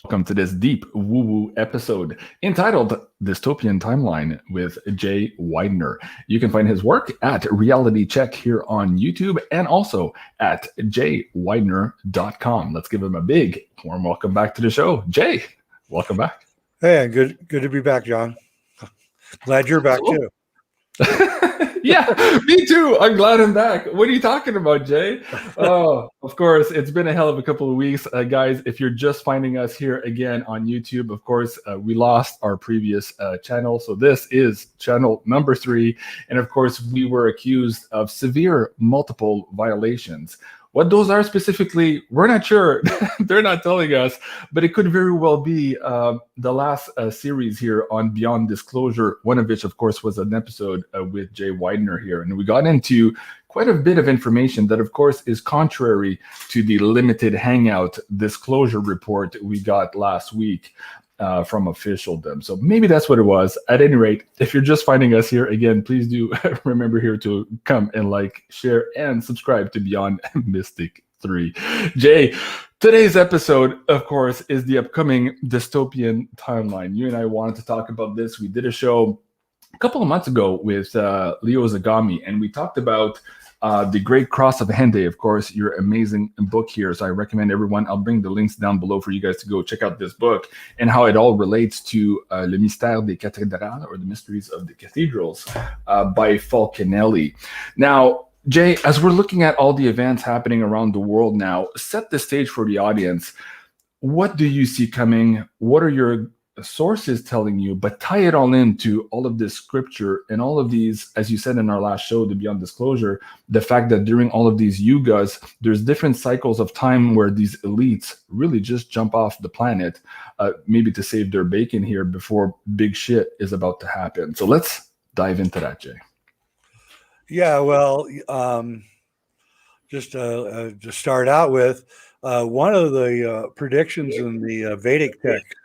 Welcome to this deep woo-woo episode entitled Dystopian Timeline with Jay Weidner. You can find his work at Reality Check here on YouTube and also at jweidner.com. Let's give him a big warm welcome back to the show. Jay, welcome back. Hey, good to be back, John. Glad you're back too. Yeah, me too. I'm glad I'm back. What are you talking about, Jay? Oh, of course, it's been a hell of a couple of weeks. Guys, if you're just finding us here again on YouTube, of course, we lost our previous channel. So this is channel number 3. And of course, we were accused of severe multiple violations. What those are specifically, we're not sure. They're not telling us, but it could very well be the last series here on Beyond Disclosure, one of which, of course, was an episode with Jay Weidner here. And we got into quite a bit of information that, of course, is contrary to the limited hangout disclosure report we got last week. From officialdom. So maybe that's what it was. At any rate, if you're just finding us here again, please do remember here to come and like, share, and subscribe to Beyond Mystic 3. Jay, today's episode, of course, is the upcoming dystopian timeline. You and I wanted to talk about this. We did a show a couple of months ago with Leo Zagami, and we talked about The Great Cross of Hende, of course, your amazing book here. So I recommend everyone, I'll bring the links down below for you guys to go check out this book and how it all relates to Le Mystère des Cathédrales, or the Mysteries of the Cathedrals, by Falconelli. Now, Jay, as we're looking at all the events happening around the world now, set the stage for the audience. What do you see coming? What are your sources telling you, but tie it all into all of this scripture and all of these, as you said in our last show, the Beyond Disclosure, the fact that during all of these yugas, there's different cycles of time where these elites really just jump off the planet, maybe to save their bacon here before big shit is about to happen. So let's dive into that, Jay. Yeah, well, just to start out with, one of the predictions in the Vedic text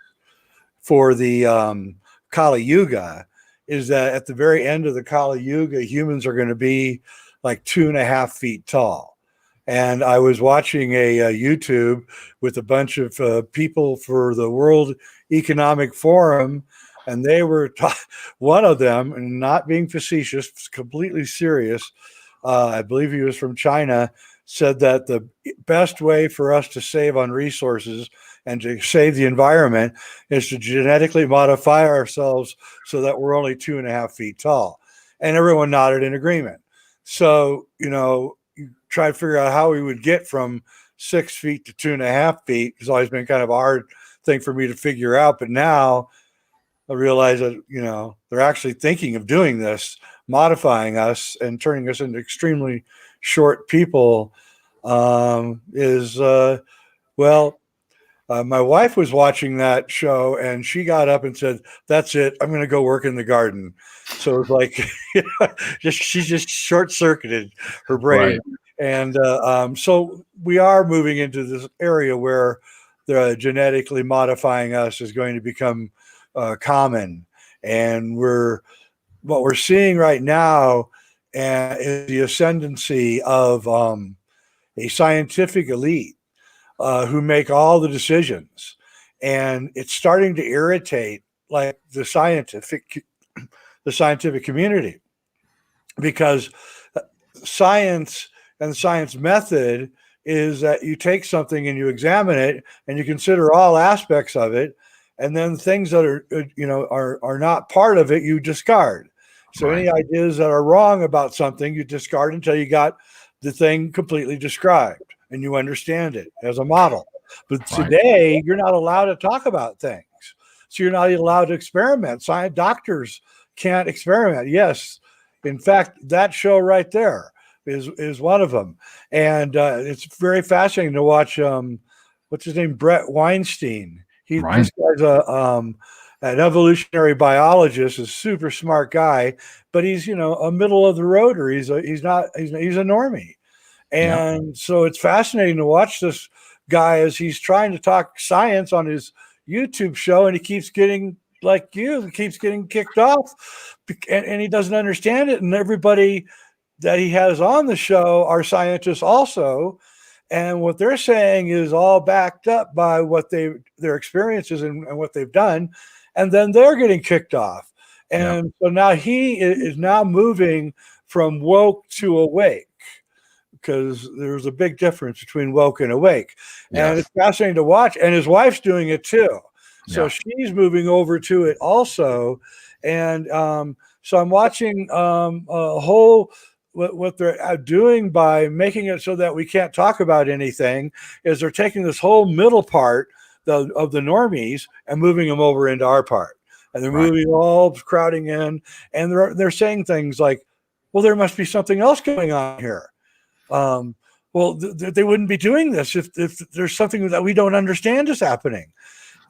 for the Kali Yuga is that at the very end of the Kali Yuga, humans are going to be like 2.5 feet tall. And I was watching a YouTube with a bunch of people for the World Economic Forum, and they were one of them, and not being facetious, completely serious, I believe he was from China, said that the best way for us to save on resources and to save the environment is to genetically modify ourselves so that we're only 2.5 feet tall. And everyone nodded in agreement. So, you try to figure out how we would get from 6 feet to 2.5 feet. It's always been kind of a hard thing for me to figure out. But now I realize that, they're actually thinking of doing this, modifying us and turning us into extremely short people. My wife was watching that show and she got up and said, "That's it. I'm going to go work in the garden." So it was like, she just short-circuited her brain. Right. And so we are moving into this area where the genetically modifying us is going to become common. And what we're seeing right now is the ascendancy of a scientific elite who make all the decisions, and it's starting to irritate like the scientific community, because science and the science method is that you take something and you examine it and you consider all aspects of it, and then things that are not part of it you discard. So right. Any ideas that are wrong about something you discard until you got the thing completely described and you understand it as a model. But today, you're not allowed to talk about things. So you're not allowed to experiment. Doctors can't experiment. Yes. In fact, that show right there is one of them. And it's very fascinating to watch, what's his name? Brett Weinstein. This guy's an evolutionary biologist, a super smart guy, but he's, a middle of the roader. He's a normie. And so it's fascinating to watch this guy as he's trying to talk science on his YouTube show, and he keeps getting kicked off, and he doesn't understand it. And everybody that he has on the show are scientists also. And what they're saying is all backed up by what their experiences and what they've done. And then they're getting kicked off. And so now he is now moving from woke to awake, because there's a big difference between woke and awake. And it's fascinating to watch. And his wife's doing it too. So she's moving over to it also. And so I'm watching a whole, what they're doing by making it so that we can't talk about anything is they're taking this whole middle part of the normies and moving them over into our part. And they're moving all crowding in, and they're saying things like, well, there must be something else going on here. Well, they wouldn't be doing this if there's something that we don't understand is happening.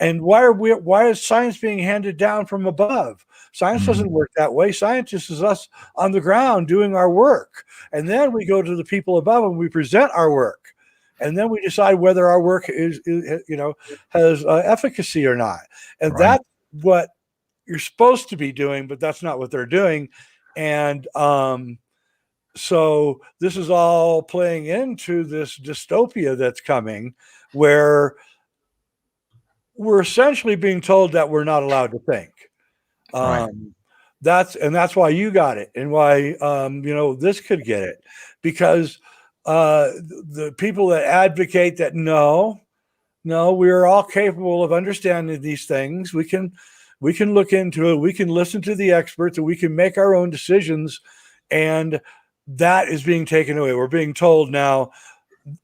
And why is science being handed down from above? Science doesn't work that way. Scientists is us on the ground doing our work. And then we go to the people above and we present our work. And then we decide whether our work is has efficacy or not. And that's what you're supposed to be doing, but that's not what they're doing. And so this is all playing into this dystopia that's coming, where we're essentially being told that we're not allowed to think. That's why you got it, and why this could get it, because the people that advocate that no, we're all capable of understanding these things. We can look into it. We can listen to the experts, and we can make our own decisions. And that is being taken away. We're being told now.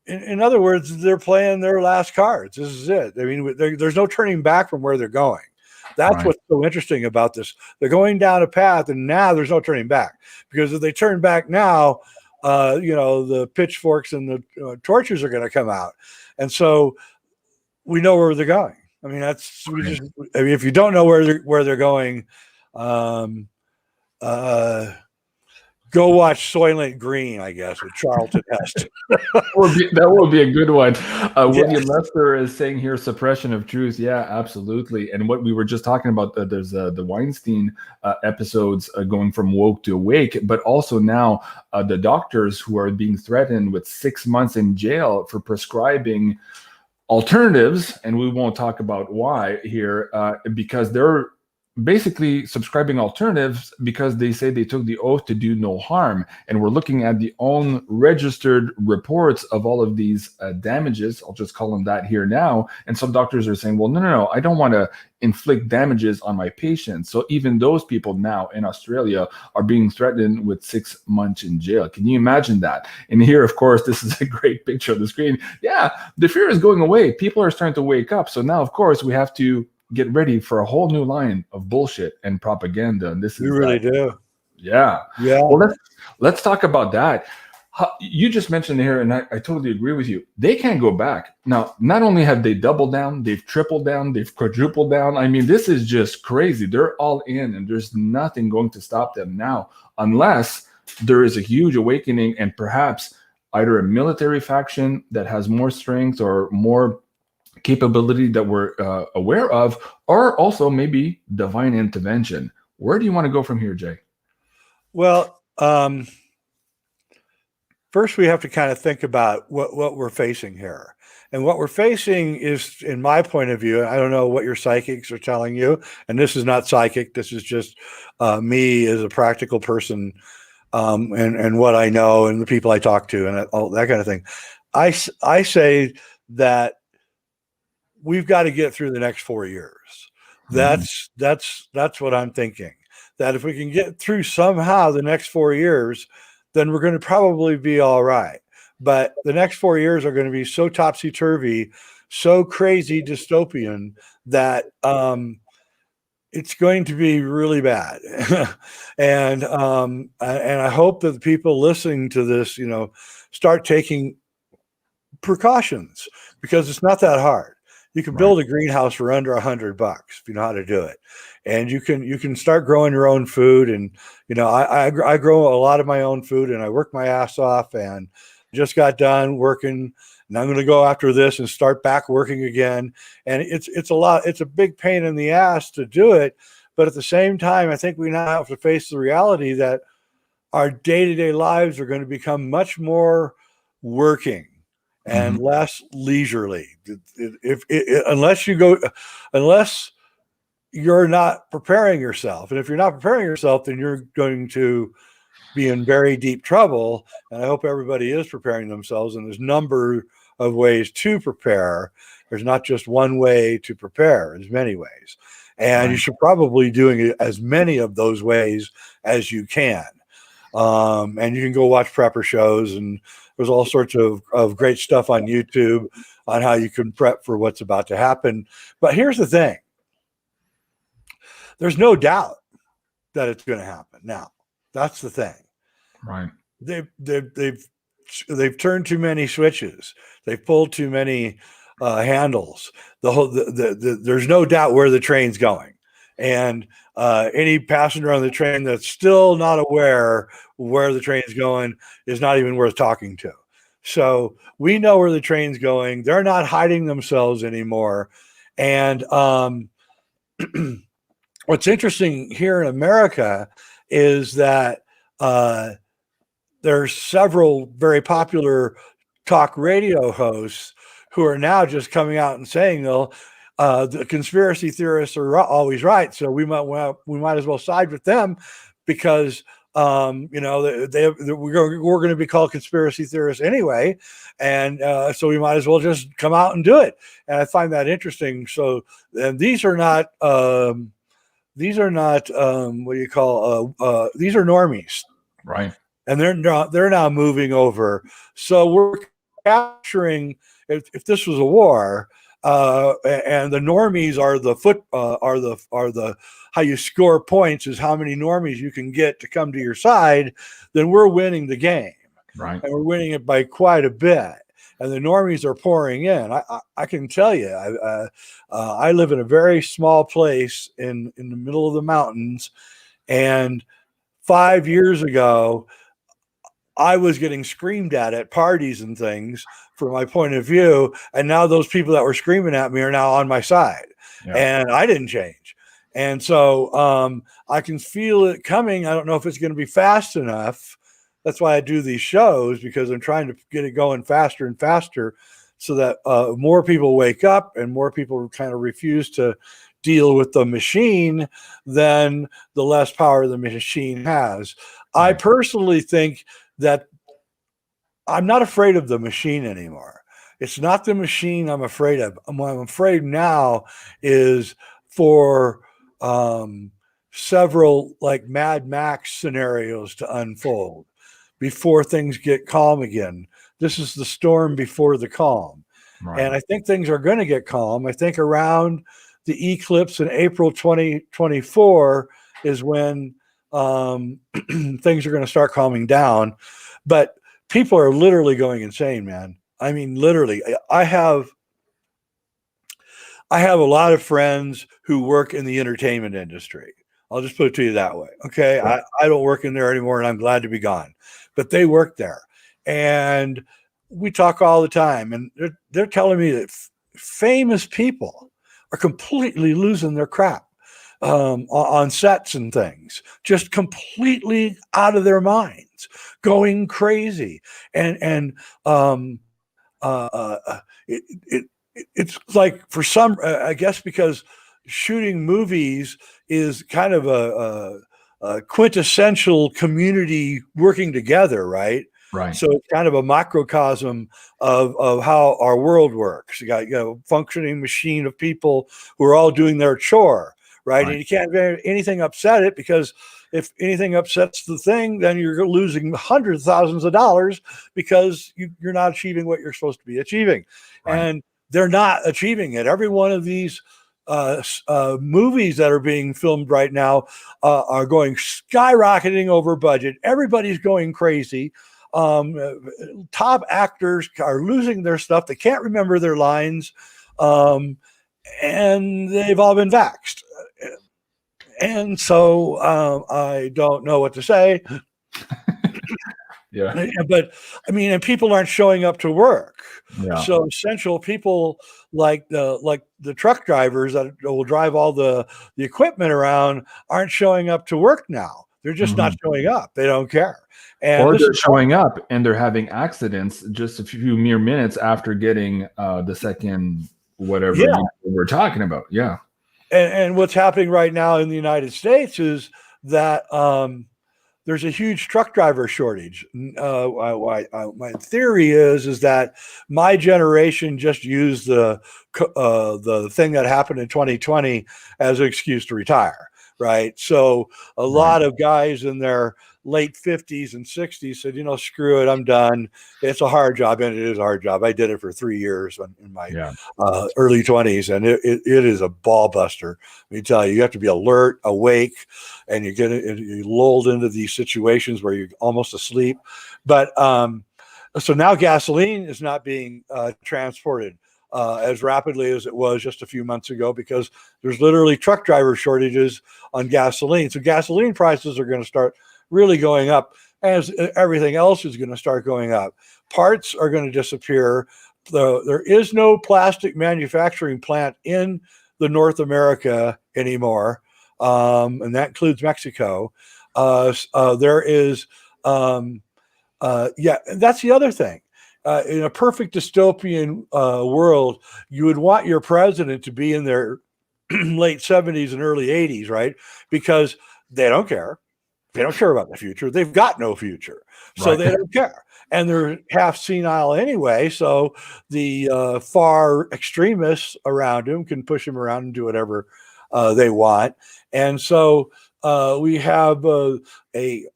In other words, they're playing their last cards. This is it. I mean, there's no turning back from where they're going. That's what's so interesting about this. They're going down a path, and now there's no turning back. Because if they turn back now, the pitchforks and the torches are going to come out. And so we know where they're going. I mean, if you don't know where they're going, go watch Soylent Green, I guess, with Charlton Heston. That would be a good one. William Lester is saying here, suppression of truth. Yeah, absolutely. And what we were just talking about, there's the Weinstein episodes going from woke to awake, but also now the doctors who are being threatened with 6 months in jail for prescribing alternatives, and we won't talk about why here, because they're basically subscribing alternatives because they say they took the oath to do no harm. And we're looking at the own registered reports of all of these damages. I'll just call them that here now. And some doctors are saying, well, no, I don't want to inflict damages on my patients. So even those people now in Australia are being threatened with 6 months in jail. Can you imagine that? And here, of course, this is a great picture of the screen. Yeah, the fear is going away. People are starting to wake up. So now, of course, we have to get ready for a whole new line of bullshit and propaganda. And this is really do. Yeah. Well, let's talk about that. You just mentioned here, and I totally agree with you. They can't go back. Now, not only have they doubled down, they've tripled down, they've quadrupled down. I mean, this is just crazy. They're all in, and there's nothing going to stop them now, unless there is a huge awakening and perhaps either a military faction that has more strength or more capability that we're aware of, or also maybe divine intervention. Where do you want to go from here, Jay? Well, first we have to kind of think about what we're facing here. And what we're facing is, in my point of view, I don't know what your psychics are telling you, and this is not psychic, this is just me as a practical person, and what I know and the people I talk to and all that kind of thing. I say that we've got to get through the next 4 years. That's what I'm thinking. That if we can get through somehow the next 4 years, then we're going to probably be all right. But the next 4 years are going to be so topsy-turvy, so crazy dystopian that it's going to be really bad. And I hope that the people listening to this, start taking precautions, because it's not that hard. You can build a greenhouse for under $100 if you know how to do it, and you can start growing your own food. And I grow a lot of my own food, and I work my ass off, and just got done working, and I'm going to go after this and start back working again. And it's a lot. It's a big pain in the ass to do it, but at the same time, I think we now have to face the reality that our day-to-day lives are going to become much more working. and less leisurely. Unless you're not preparing yourself, and if you're not preparing yourself, then you're going to be in very deep trouble. And I hope everybody is preparing themselves. And there's a number of ways to prepare. There's not just one way to prepare. There's many ways, and you should probably doing as many of those ways as you can. And you can go watch prepper shows, and there's all sorts of great stuff on YouTube on how you can prep for what's about to happen. But here's the thing. There's no doubt that it's going to happen. Now, that's the thing. Right. They've turned too many switches. They've pulled too many handles. There's no doubt where the train's going. And any passenger on the train that's still not aware where the train's going is not even worth talking to. So we know where the train's going. They're not hiding themselves anymore. And what's interesting here in America is that there's several very popular talk radio hosts who are now just coming out and saying, the conspiracy theorists are always right, so we might as well side with them because we're going to be called conspiracy theorists anyway, and so we might as well just come out and do it. And I find that interesting. So, and these are not what do you call these are normies, right? And they're now moving over. So we're capturing. If this was a war, and the normies are the how you score points is how many normies you can get to come to your side, then we're winning the game, right? And we're winning it by quite a bit. And the normies are pouring in. I can tell you, I live in a very small place in the middle of the mountains, and 5 years ago, I was getting screamed at parties and things from my point of view. And now those people that were screaming at me are now on my side, and I didn't change. And so I can feel it coming. I don't know if it's going to be fast enough. That's why I do these shows, because I'm trying to get it going faster and faster so that more people wake up and more people kind of refuse to deal with the machine, then the less power the machine has. I personally think that I'm not afraid of the machine anymore. It's not the machine I'm afraid of. What I'm afraid now is for several like Mad Max scenarios to unfold before things get calm again. This is the storm before the calm. Right. And I think things are going to get calm. I think around the eclipse in April 2024 is when things are going to start calming down. But people are literally going insane, man. I mean, literally. I have a lot of friends who work in the entertainment industry. I'll just put it to you that way. Okay. Right. I don't work in there anymore, and I'm glad to be gone, but they work there, and we talk all the time, and they're telling me that famous people are completely losing their crap on sets and things, just completely out of their minds, going crazy. And it's like, for some, I guess, because shooting movies is kind of a quintessential community working together, right? Right. So it's kind of a microcosm of how our world works. You got, functioning machine of people who are all doing their chore, right? And you can't have anything upset it, because if anything upsets the thing, then you're losing hundreds of thousands of dollars because you're not achieving what you're supposed to be achieving. Right. And they're not achieving it. Every one of these movies that are being filmed right now are going skyrocketing over budget. Everybody's going crazy. Top actors are losing their stuff. They can't remember their lines. And they've all been vaxxed. And so I don't know what to say. Yeah. But I mean, and people aren't showing up to work. Yeah. So essential people like the truck drivers that will drive all the equipment around aren't showing up to work now. They're just not showing up. They don't care. And or they're showing up and they're having accidents just a few mere minutes after getting the second whatever we're talking about. Yeah. And what's happening right now in the United States is that there's a huge truck driver shortage. My theory is that my generation just used the thing that happened in 2020 as an excuse to retire, right? So a lot of guys in their late 50s and 60s said, screw it, I'm done. It's a hard job, and it is a hard job. I did it for 3 years in my early 20s, and it is a ball buster. Let me tell you, you have to be alert, awake, and you're lulled into these situations where you're almost asleep. But so now gasoline is not being transported as rapidly as it was just a few months ago, because there's literally truck driver shortages on gasoline. So gasoline prices are going to start really going up, as everything else is going to start going up. Parts are going to disappear. There is no plastic manufacturing plant in the North America anymore, and that includes Mexico. There is, that's the other thing. In a perfect dystopian world, you would want your president to be in their late 70s and early 80s, right? Because they don't care. They don't care about the future. They've got no future. So they don't care. And they're half senile anyway. So the far extremists around him can push him around and do whatever they want. And so we have a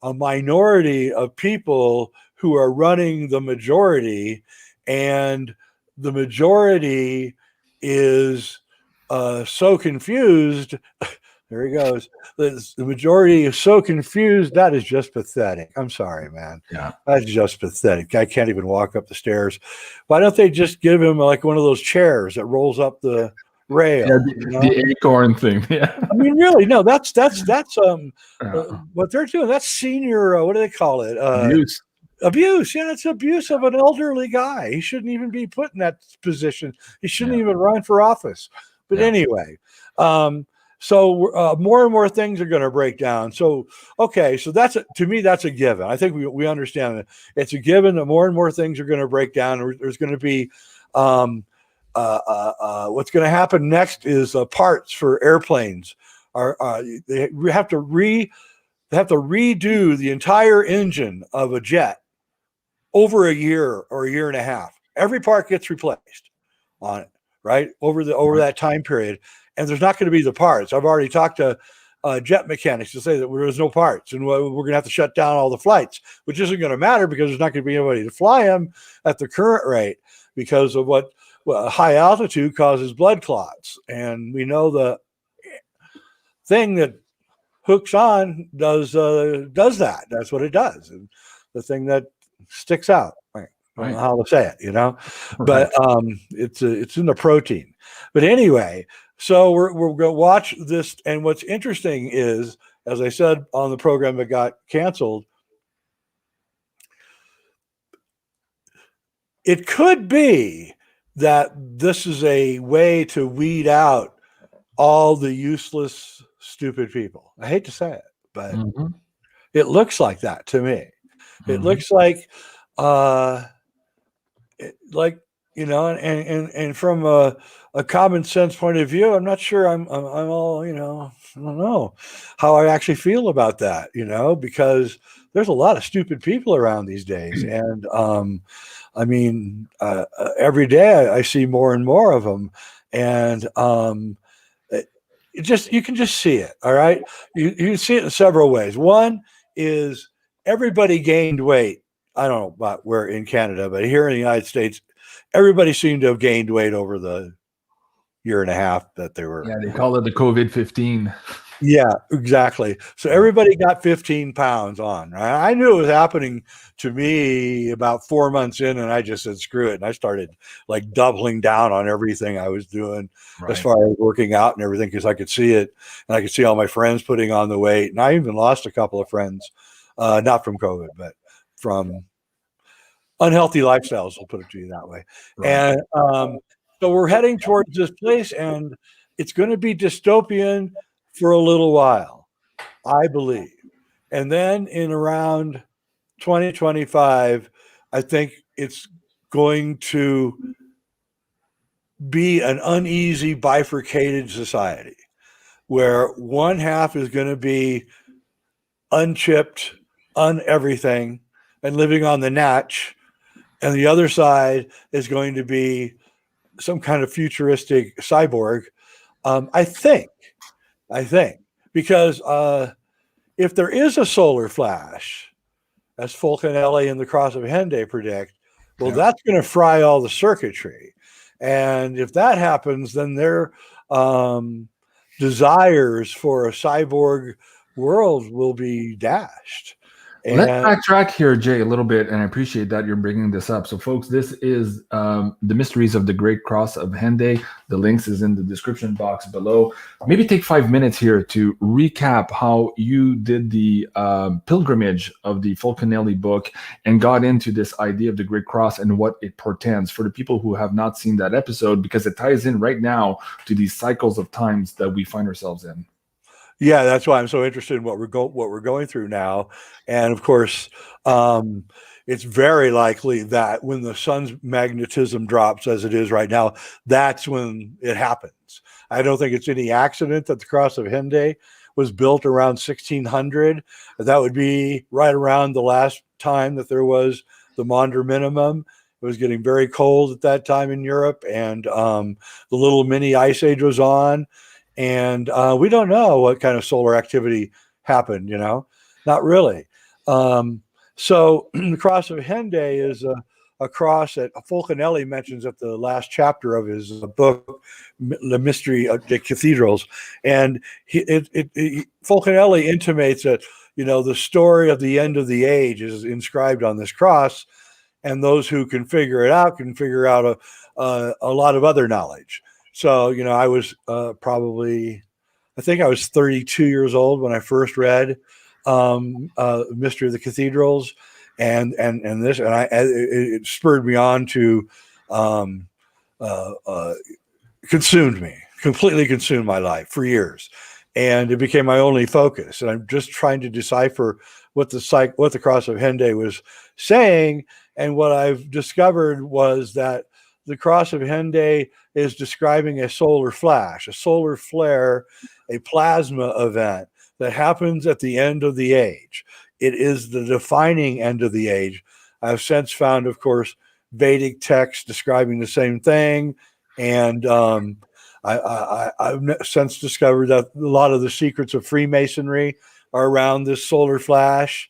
minority of people who are running the majority, and the majority is so confused. There he goes. The majority is so confused. That is just pathetic. I'm sorry, man. Yeah. That's just pathetic. I can't even walk up the stairs. Why don't they just give him like one of those chairs that rolls up the rail? Yeah, the acorn thing. Yeah. I mean, really, no, that's what they're doing. That's senior, what do they call it? Abuse. Yeah, it's abuse of an elderly guy. He shouldn't even be put in that position. He shouldn't even run for office. But anyway, so more and more things are going to break down. So, okay, so to me, that's a given. I think we understand that it's a given that more and more things are going to break down. There's going to be what's going to happen next is parts for airplanes they have to redo the entire engine of a jet over a year or a year and a half. Every part gets replaced on it, right? Over that time period. And there's not going to be the parts. I've already talked to jet mechanics to say that there's no parts, and we're going to have to shut down all the flights, which isn't going to matter because there's not going to be anybody to fly them at the current rate because of what high altitude causes blood clots. And we know the thing that hooks on does that. That's what it does. And the thing that sticks out. I don't know how to say it, but it's in the protein. But anyway, so we're going to watch this. And what's interesting is, as I said on the program that got canceled, it could be that this is a way to weed out all the useless, stupid people. I hate to say it, but it looks like that to me. It looks like, and from a common sense point of view, I'm not sure I'm all, I don't know how I actually feel about that, because there's a lot of stupid people around these days. And every day I see more and more of them. And you can just see it. All right. You can see it in several ways. One is everybody gained weight. I don't know about where in Canada, but here in the United States, everybody seemed to have gained weight over the year and a half that they were. Yeah, they call it the COVID-15. Yeah, exactly. So everybody got 15 pounds on. Right? I knew it was happening to me about 4 months in, and I just said, screw it. And I started like doubling down on everything I was doing as far as working out and everything, because I could see it, and I could see all my friends putting on the weight. And I even lost a couple of friends, not from COVID, but from unhealthy lifestyles, I'll put it to you that way. And so we're heading towards this place, and it's going to be dystopian for a little while, I believe. And then in around 2025, I think it's going to be an uneasy, bifurcated society where one half is going to be unchipped, everything, and living on the natch, and the other side is going to be some kind of futuristic cyborg. I think, because if there is a solar flash, as Fulcanelli and the Cross of Henday predict, well, that's going to fry all the circuitry. And if that happens, then their desires for a cyborg world will be dashed. Let's backtrack here, Jay, a little bit, and I appreciate that you're bringing this up. So, folks, this is The Mysteries of the Great Cross of Henday. The links is in the description box below. Maybe take 5 minutes here to recap how you did the pilgrimage of the Fulcanelli book and got into this idea of the Great Cross and what it portends for the people who have not seen that episode, because it ties in right now to these cycles of times that we find ourselves in. Yeah, that's why I'm so interested in what we're going through now. And of course, it's very likely that when the sun's magnetism drops, as it is right now, that's when it happens. I don't think it's any accident that the Cross of Henday was built around 1600. That would be right around the last time that there was the Maunder minimum. It was getting very cold at that time in Europe, and the little mini ice age was on. And we don't know what kind of solar activity happened, not really. So the Cross of Henday is a cross that Fulcanelli mentions at the last chapter of his book, The Mystery of the Cathedrals. And Fulcanelli intimates that, the story of the end of the age is inscribed on this cross, and those who can figure it out can figure out a lot of other knowledge. So, I was I think I was 32 years old when I first read Mystery of the Cathedrals, and it spurred me on to completely consumed my life for years, and it became my only focus. And I'm just trying to decipher what the Cross of Henday was saying, and what I've discovered was that the Cross of Henday is describing a solar flash, a solar flare, a plasma event that happens at the end of the age. It is the defining end of the age. I've since found, of course, Vedic texts describing the same thing. And I've since discovered that a lot of the secrets of Freemasonry are around this solar flash.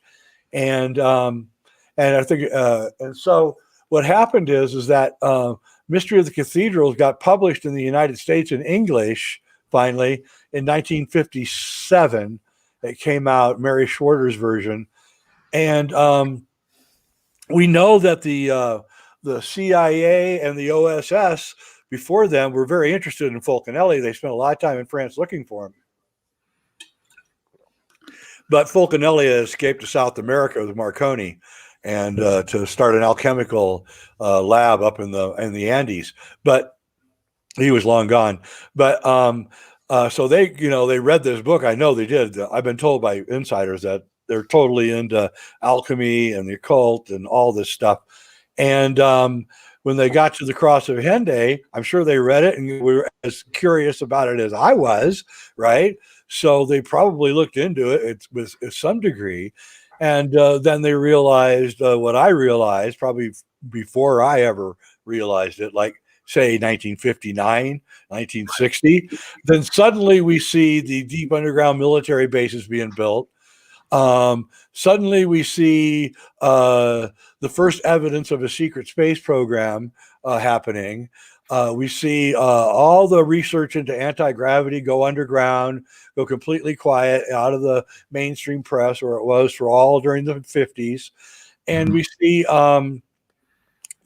And I think, and so what happened is that Mystery of the Cathedrals got published in the United States in English, finally, in 1957. It came out, Mary Schwarter's version. And we know that the CIA and the OSS before them were very interested in Fulcanelli. They spent a lot of time in France looking for him. But Fulcanelli escaped to South America with Marconi, and to start an alchemical lab up in the Andes, but he was long gone. But so they read this book. I know they did. I've been told by insiders that they're totally into alchemy and the occult and all this stuff. And when they got to the Cross of Henday, I'm sure they read it and were as curious about it as I was, right? So they probably looked into it with some degree. And then they realized what I realized probably before I ever realized it, like say 1959, 1960. Then suddenly we see the deep underground military bases being built. Suddenly we see the first evidence of a secret space program happening. We see all the research into anti-gravity go underground, go completely quiet out of the mainstream press, or it was for all during the 50s. And we see the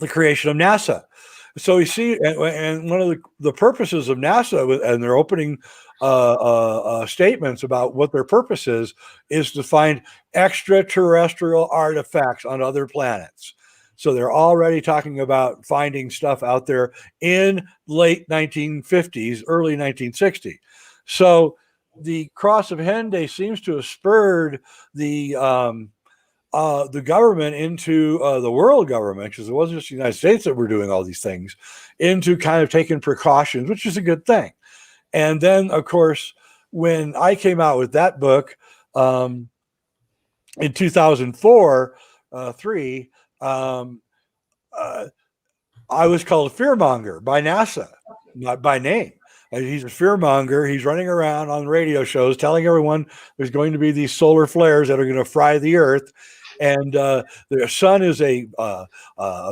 creation of NASA. So we see, and one of the purposes of NASA, and their opening statements about what their purpose is to find extraterrestrial artifacts on other planets. So they're already talking about finding stuff out there in late 1950s, early 1960s. So the Cross of Henday seems to have spurred the government into the world government, because it wasn't just the United States that were doing all these things, into kind of taking precautions, which is a good thing. And then, of course, when I came out with that book in 2004, I was called a fearmonger by NASA, not by name. He's a fearmonger. He's running around on radio shows telling everyone there's going to be these solar flares that are going to fry the Earth. And the sun is a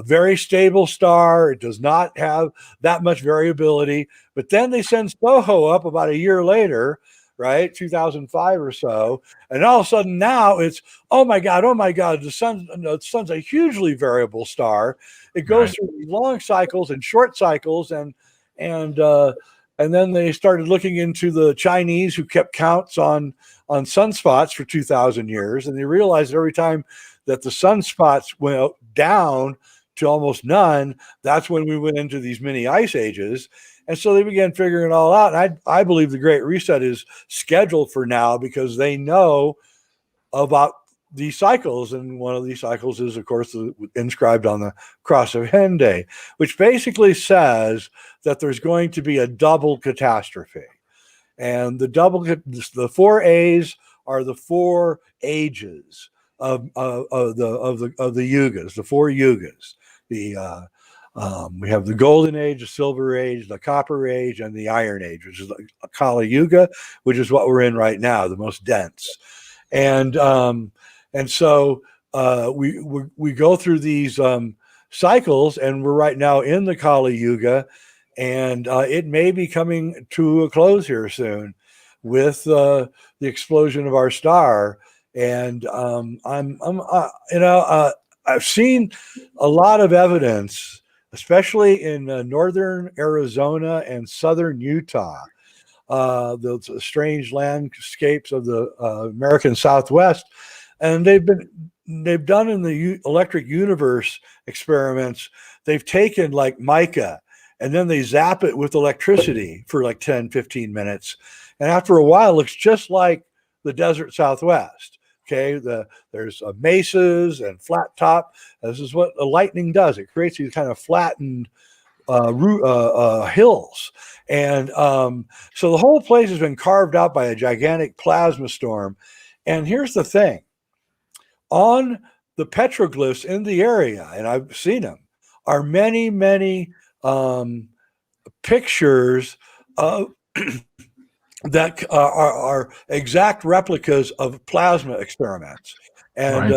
very stable star. It does not have that much variability. But then they send SOHO up about a year later, right, 2005 or so, and all of a sudden now it's, oh my God, the sun's a hugely variable star. It goes through long cycles and short cycles, and then they started looking into the Chinese, who kept counts on sunspots for 2,000 years, and they realized every time that the sunspots went down to almost none, that's when we went into these mini ice ages. And so they began figuring it all out. And I believe the Great Reset is scheduled for now, because they know about these cycles. And one of these cycles is, of course, inscribed on the Cross of Henday, which basically says that there's going to be a double catastrophe. And the 4 A's are the 4 ages of the yugas, the 4 yugas. We have the Golden Age, the Silver Age, the Copper Age, and the Iron Age, which is the Kali Yuga, which is what we're in right now, the most dense. And so we go through these cycles, and we're right now in the Kali Yuga, and it may be coming to a close here soon with the explosion of our star. And I've seen a lot of evidence, especially in northern Arizona and southern Utah, those strange landscapes of the American Southwest, and they've done in the electric universe experiments. They've taken like mica, and then they zap it with electricity for like 10-15 minutes, and after a while it looks just like the desert Southwest. Okay, there's mesas and flat top. This is what the lightning does. It creates these kind of flattened hills. And so the whole place has been carved out by a gigantic plasma storm. And here's the thing. On the petroglyphs in the area, and I've seen them, are many, many pictures of that are exact replicas of plasma experiments. And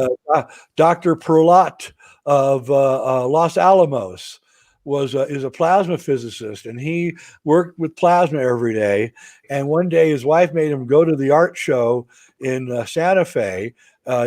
Dr. Perlat of Los Alamos is a plasma physicist, and he worked with plasma every day. And one day his wife made him go to the art show in Santa Fe,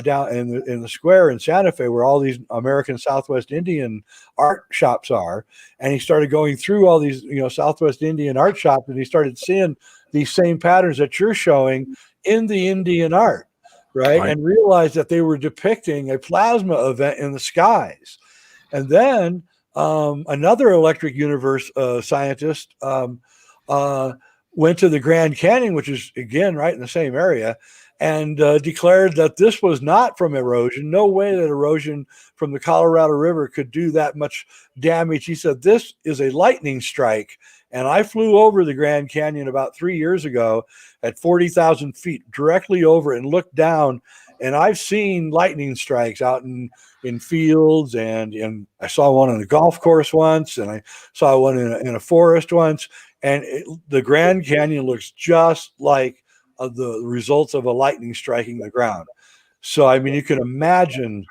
down in the square in Santa Fe, where all these American Southwest Indian art shops are. And he started going through all these, Southwest Indian art shops, and he started seeing these same patterns that you're showing in the Indian art, right? And realized that they were depicting a plasma event in the skies. And then another electric universe scientist went to the Grand Canyon, which is, again, right in the same area, and declared that this was not from erosion. No way that erosion from the Colorado River could do that much damage. He said, this is a lightning strike. And I flew over the Grand Canyon about 3 years ago at 40,000 feet, directly over it, and looked down. And I've seen lightning strikes out in fields, and I saw one on a golf course once, and I saw one in a forest once. And the Grand Canyon looks just like the results of a lightning striking the ground. So, I mean, you can imagine,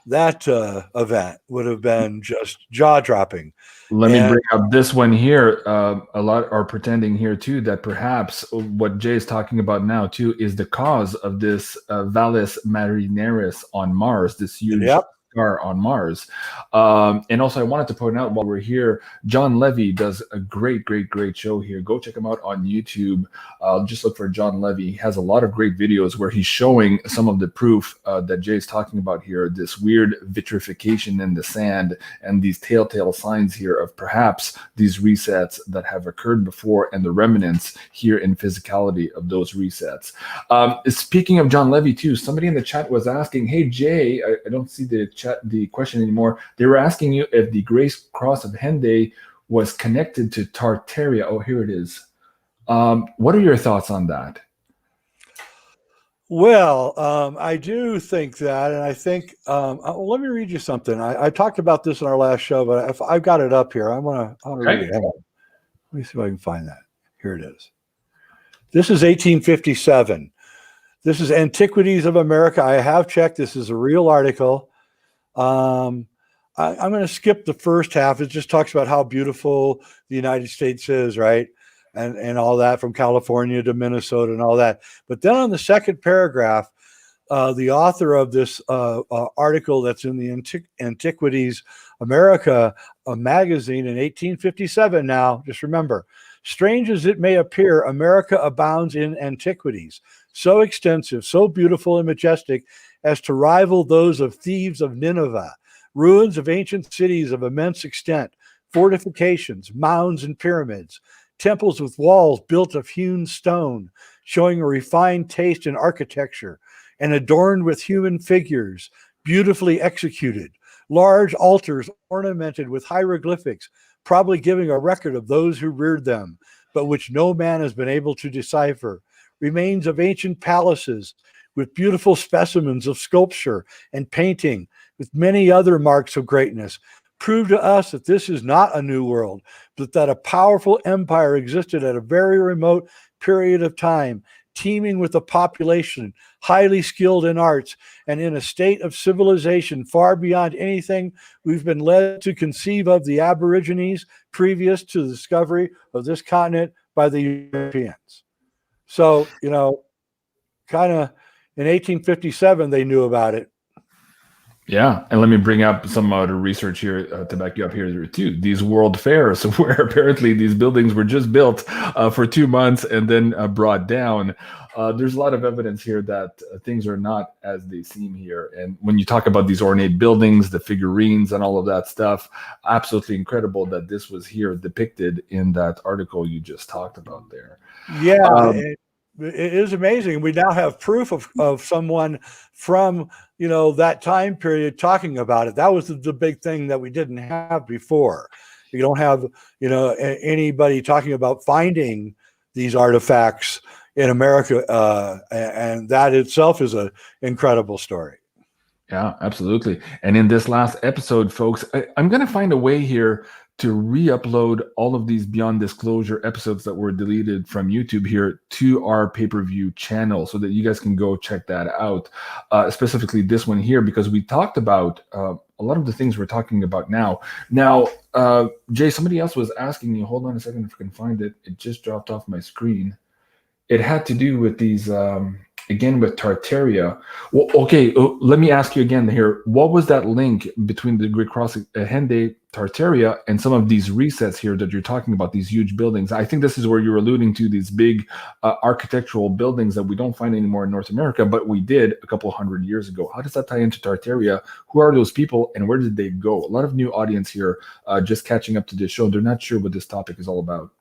that event would have been just jaw-dropping. Let me bring up this one here. A lot are pretending here too that perhaps what Jay is talking about now too is the cause of this Valles Marineris on Mars, this huge car on Mars. And also, I wanted to point out while we're here, John Levy does a great show here. Go check him out on YouTube. Just look for John Levy. He has a lot of great videos where he's showing some of the proof that Jay's talking about here, this weird vitrification in the sand and these telltale signs here of perhaps these resets that have occurred before and the remnants here in physicality of those resets. Speaking of John Levy too, somebody in the chat was asking, hey Jay, I don't see the question anymore. They were asking you if the Grace Cross of Henday was connected to Tartaria. Oh, here it is. What are your thoughts on that? Well, I do think that, and I think, let me read you something. I talked about this in our last show, but if I've got it up here, I want to read it. Hang on. Let me see if I can find that. Here it is. This is 1857. This is Antiquities of America. I have checked. This is a real article. I'm going to skip the first half. It just talks about how beautiful the United States is, right? And all that, from California to Minnesota and all that. But then on the second paragraph, the author of this article that's in the Antiquities America magazine in 1857 now, just remember, strange as it may appear, America abounds in antiquities, so extensive, so beautiful and majestic as to rival those of Thebes of Nineveh, ruins of ancient cities of immense extent, fortifications, mounds and pyramids, temples with walls built of hewn stone, showing a refined taste in architecture, and adorned with human figures, beautifully executed, large altars ornamented with hieroglyphics, probably giving a record of those who reared them, but which no man has been able to decipher, remains of ancient palaces, with beautiful specimens of sculpture and painting, with many other marks of greatness, prove to us that this is not a new world, but that a powerful empire existed at a very remote period of time, teeming with a population, highly skilled in arts, and in a state of civilization far beyond anything we've been led to conceive of the Aborigines previous to the discovery of this continent by the Europeans. So, you know, kind of in 1857, they knew about it. Yeah, and let me bring up some other research here to back you up here too. These world fairs, where apparently these buildings were just built for 2 months and then brought down. There's a lot of evidence here that things are not as they seem here. And when you talk about these ornate buildings, the figurines and all of that stuff, absolutely incredible that this was here depicted in that article you just talked about there. Yeah, it is amazing. We now have proof of someone from, you know, that time period talking about it. That was the big thing that we didn't have before. You don't have, you know, anybody talking about finding these artifacts in America, and that itself is an incredible story. Yeah, absolutely. And in this last episode, folks, I'm going to find a way here to re-upload all of these Beyond Disclosure episodes that were deleted from YouTube here to our pay-per-view channel so that you guys can go check that out, specifically this one here, because we talked about a lot of the things we're talking about now. Now, Jay, somebody else was asking me, hold on a second if I can find it. It just dropped off my screen. It had to do with these, again, with Tartaria. Well, okay, let me ask you again here. What was that link between the Great Cross Henday, Tartaria, and some of these resets here that you're talking about, these huge buildings? I think this is where you're alluding to these big architectural buildings that we don't find anymore in North America, but we did a couple hundred years ago. How does that tie into Tartaria? Who are those people and where did they go? A lot of new audience here just catching up to this show. They're not sure what this topic is all about.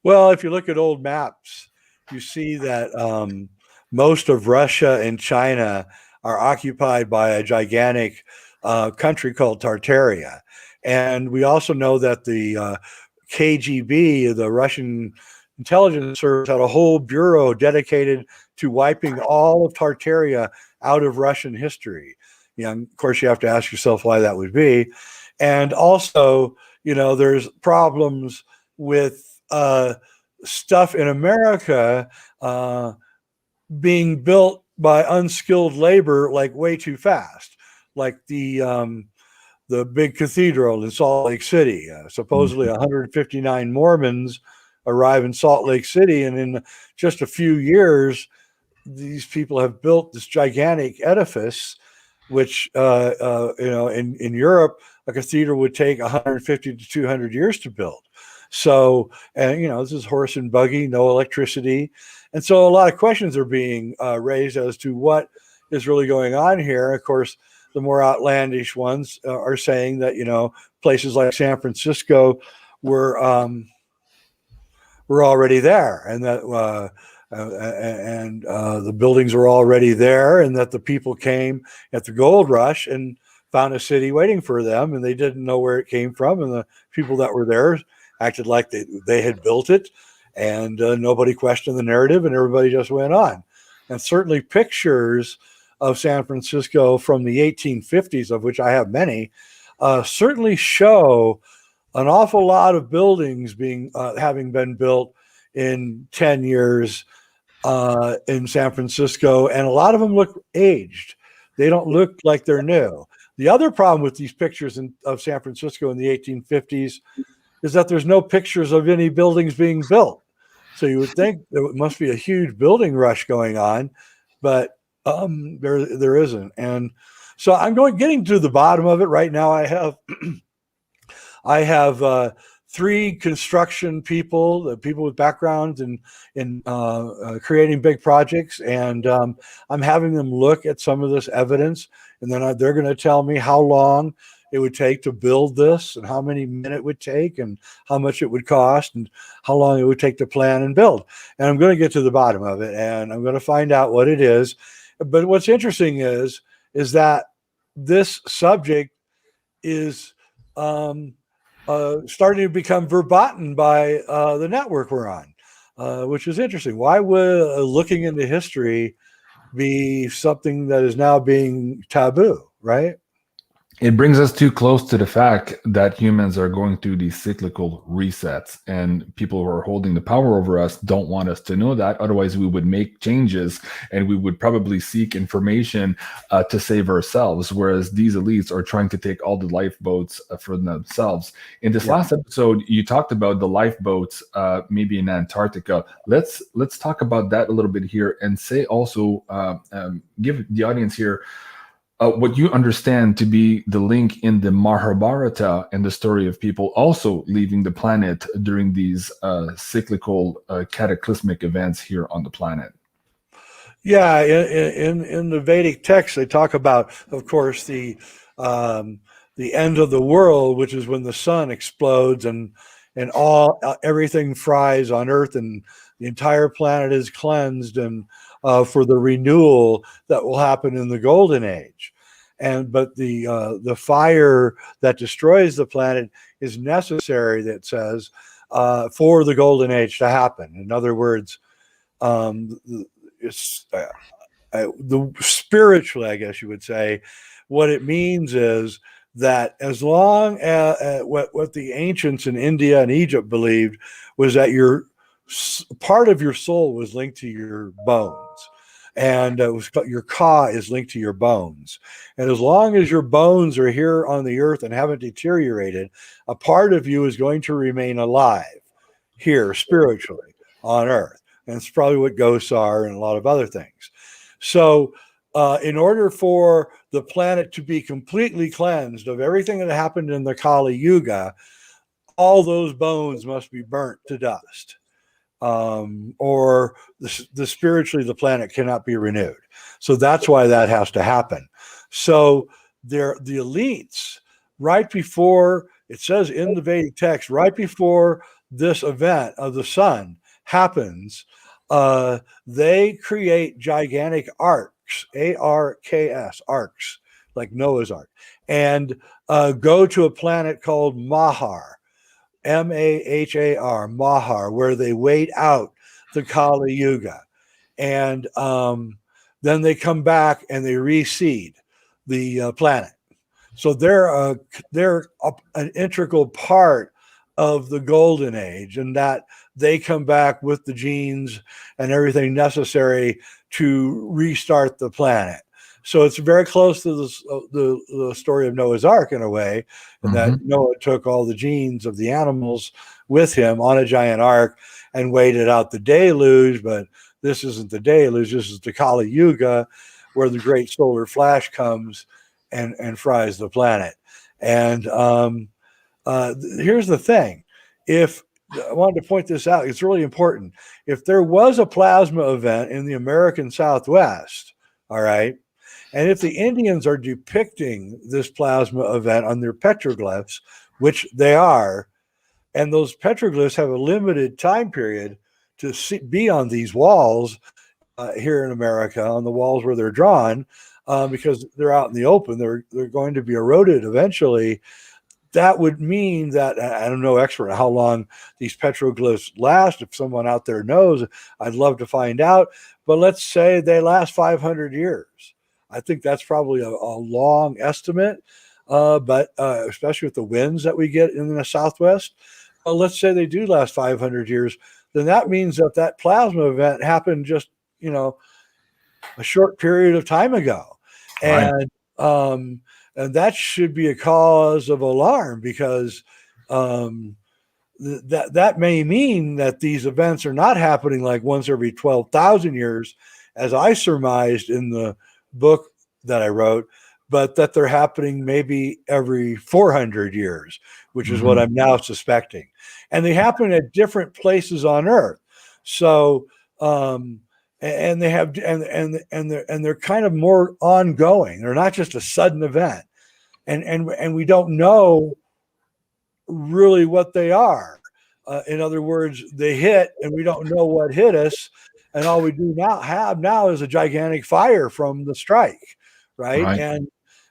Well, if you look at old maps, you see that most of Russia and China are occupied by a gigantic country called Tartaria. And we also know that the KGB, the Russian intelligence service, had a whole bureau dedicated to wiping all of Tartaria out of Russian history. You know, of course, you have to ask yourself why that would be. And also, you know, there's problems with stuff in America being built by unskilled labor, like way too fast, like the big cathedral in Salt Lake City. Supposedly 159 Mormons arrive in Salt Lake City, and in just a few years, these people have built this gigantic edifice which in Europe, a cathedral would take 150 to 200 years to build. So, and this is horse and buggy, no electricity. And so a lot of questions are being raised as to what is really going on here. Of course, the more outlandish ones are saying that, places like San Francisco were already there, and that the buildings were already there, and that the people came at the gold rush and found a city waiting for them, and they didn't know where it came from, and the people that were there acted like they had built it, and nobody questioned the narrative, and everybody just went on. And certainly pictures of San Francisco from the 1850s, of which I have many, certainly show an awful lot of buildings having been built in 10 years in San Francisco, and a lot of them look aged. They don't look like they're new. The other problem with these pictures of San Francisco in the 1850s is that there's no pictures of any buildings being built. So you would think there must be a huge building rush going on, but there isn't. And so I'm getting to the bottom of it right now. I have 3 construction people, the people with backgrounds in creating big projects, and I'm having them look at some of this evidence, and then they're going to tell me how long it would take to build this, and how many men it would take, and how much it would cost, and how long it would take to plan and build. And I'm going to get to the bottom of it, and I'm going to find out what it is. But what's interesting is that this subject is starting to become verboten by the network we're on, which is interesting. Why would looking into history be something that is now being taboo, right? It brings us too close to the fact that humans are going through these cyclical resets, and people who are holding the power over us don't want us to know that. Otherwise, we would make changes, and we would probably seek information to save ourselves, whereas these elites are trying to take all the lifeboats for themselves. In this last episode, you talked about the lifeboats, maybe in Antarctica. Let's talk about that a little bit here, and say also, give the audience here what you understand to be the link in the Mahabharata and the story of people also leaving the planet during these cyclical cataclysmic events here on the planet. Yeah, in the Vedic text, they talk about, of course, the end of the world, which is when the sun explodes and everything fries on Earth, and the entire planet is cleansed, and for the renewal that will happen in the Golden Age. But the fire that destroys the planet is necessary, that says, for the Golden Age to happen. In other words, it's spiritually, I guess you would say, what it means is that as long as what the ancients in India and Egypt believed was that part of your soul was linked to your bones, and your ka is linked to your bones. And as long as your bones are here on the earth and haven't deteriorated, a part of you is going to remain alive here spiritually on earth. And it's probably what ghosts are and a lot of other things. So in order for the planet to be completely cleansed of everything that happened in the Kali Yuga, all those bones must be burnt to dust. Or spiritually, the planet cannot be renewed. So that's why that has to happen. So the elites, right before, it says in the Vedic text, right before this event of the sun happens, they create gigantic arcs, ARKS, arcs, like Noah's Ark, and go to a planet called Mahar, Mahar, Mahar, where they wait out the Kali Yuga. And then they come back and they reseed the planet. So they're an integral part of the Golden Age, and that they come back with the genes and everything necessary to restart the planet. So it's very close to the story of Noah's Ark in a way, and that Noah took all the genes of the animals with him on a giant ark and waited out the deluge. But this isn't the deluge. This is the Kali Yuga, where the great solar flash comes and fries the planet. And here's the thing. If I wanted to point this out, it's really important. If there was a plasma event in the American Southwest, all right, and if the Indians are depicting this plasma event on their petroglyphs, which they are, and those petroglyphs have a limited time period to be on these walls here in America, on the walls where they're drawn, because they're out in the open, they're going to be eroded eventually. That would mean that, I don't know expert how long these petroglyphs last. If someone out there knows, I'd love to find out. But let's say they last 500 years. I think that's probably a long estimate, but especially with the winds that we get in the Southwest. Let's say they do last 500 years. Then that means that plasma event happened just, a short period of time ago. Right. And that should be a cause of alarm, because that may mean that these events are not happening like once every 12,000 years, as I surmised in the book that I wrote, but that they're happening maybe every 400 years, which is what I'm now suspecting. And they happen at different places on Earth. So, and they have, and they're kind of more ongoing. They're not just a sudden event. And we don't know really what they are. In other words, they hit and we don't know what hit us. And all we do now is a gigantic fire from the strike, right?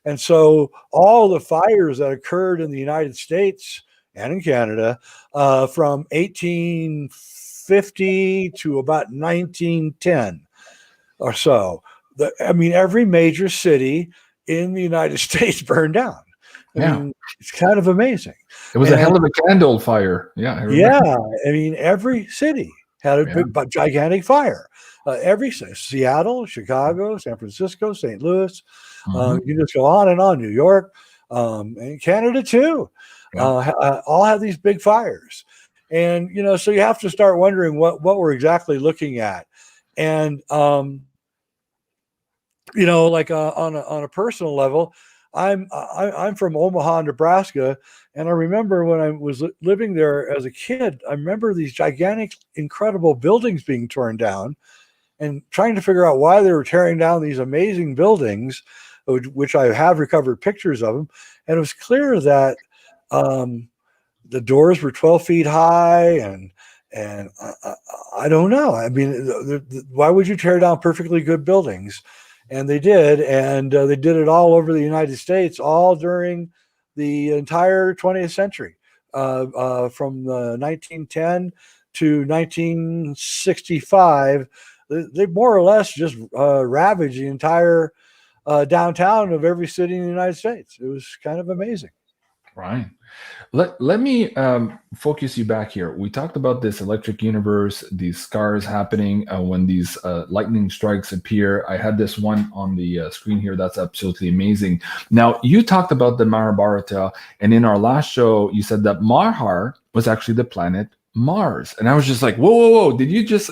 And so all the fires that occurred in the United States and in Canada from 1850 to about 1910 or so, every major city in the United States burned down. I mean, it's kind of amazing. It was a hell of a candle fire. Yeah. Every city had a big, gigantic fire. Every Seattle, Chicago, San Francisco, St. Louis. You just go on and on. New York, and Canada too. All have these big fires, and so you have to start wondering what we're exactly looking at, and like on a personal level, I'm from Omaha, Nebraska, and I remember when I was living there as a kid, I remember these gigantic, incredible buildings being torn down, and trying to figure out why they were tearing down these amazing buildings, which I have recovered pictures of them, and it was clear that the doors were 12 feet high, and I don't know. I mean, why would you tear down perfectly good buildings? And they did, and they did it all over the United States, all during the entire 20th century, from 1910 to 1965. They more or less just ravaged the entire downtown of every city in the United States. It was kind of amazing. Right. Let me focus you back here. We talked about this electric universe, these scars happening when these lightning strikes appear. I had this one on the screen here. That's absolutely amazing. Now, you talked about the Mahabharata, and in our last show, you said that Mahar was actually the planet Mars. And I was just like, whoa. Did you just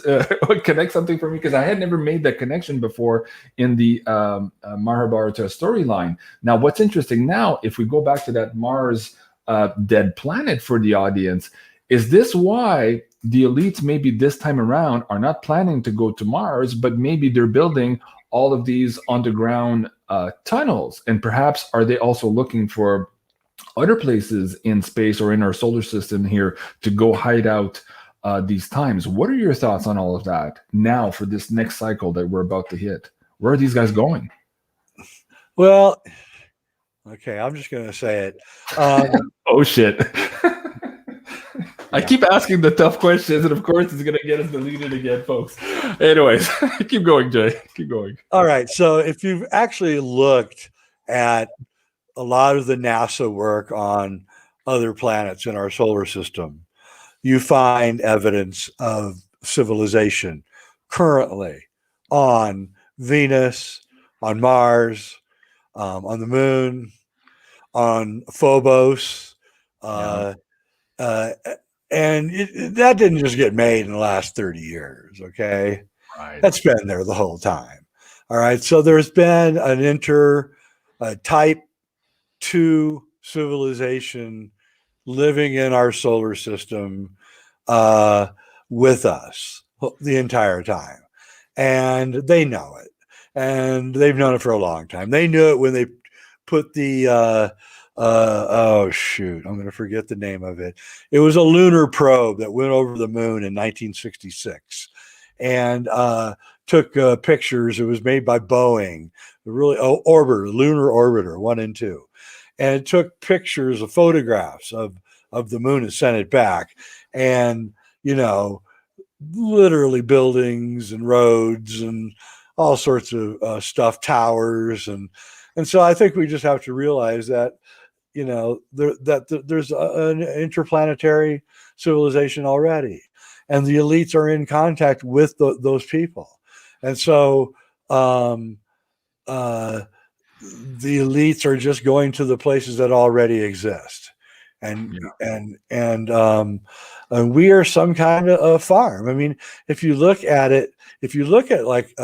connect something for me? Because I had never made that connection before in the Mahabharata storyline. Now, what's interesting now, if we go back to that Mars dead planet for the audience, is this why the elites maybe this time around are not planning to go to Mars, but maybe they're building all of these underground tunnels? And perhaps are they also looking for other places in space or in our solar system here to go hide out these times? What are your thoughts on all of that now for this next cycle that we're about to hit? Where are these guys going? Well, okay, I'm just going to say it. Oh, shit. I keep asking the tough questions, and of course it's going to get us deleted again, folks. Anyways, keep going, Jay. Keep going. All right. So if you've actually looked at a lot of the NASA work on other planets in our solar system, you find evidence of civilization currently on Venus, on Mars, on the moon, on Phobos. And that didn't just get made in the last 30 years, okay? Right. That's been there the whole time. All right. So there's been an type 2 civilization living in our solar system with us the entire time. And they know it. And they've known it for a long time. They knew it when they put the, oh, shoot, I'm going to forget the name of it. It was a lunar probe that went over the moon in 1966 and took pictures. It was made by Boeing, lunar orbiter 1 and 2. And it took pictures of photographs of the moon and sent it back. And, you know, literally buildings and roads and all sorts of stuff, towers. And so I think we just have to realize that, you know, there's an interplanetary civilization already, and the elites are in contact with those people. And so the elites are just going to the places that already exist. And we are some kind of farm. I mean, if you look at like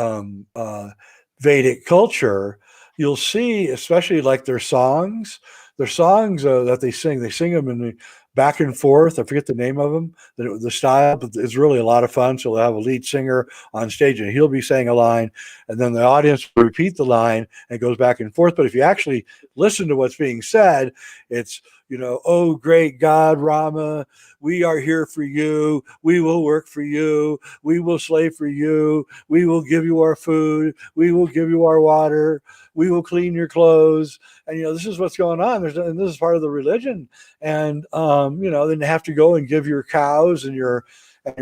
Vedic culture, you'll see, especially like their songs that they sing them in the back and forth. I forget the name of them, the style, but it's really a lot of fun. So they'll have a lead singer on stage and he'll be saying a line, and then the audience will repeat the line, and it goes back and forth. But if you actually listen to what's being said, it's, you know, oh, great God, Rama, we are here for you. We will work for you. We will slave for you. We will give you our food. We will give you our water. We will clean your clothes. And, you know, this is what's going on. And this is part of the religion. And, you know, then you have to go and give your cows and your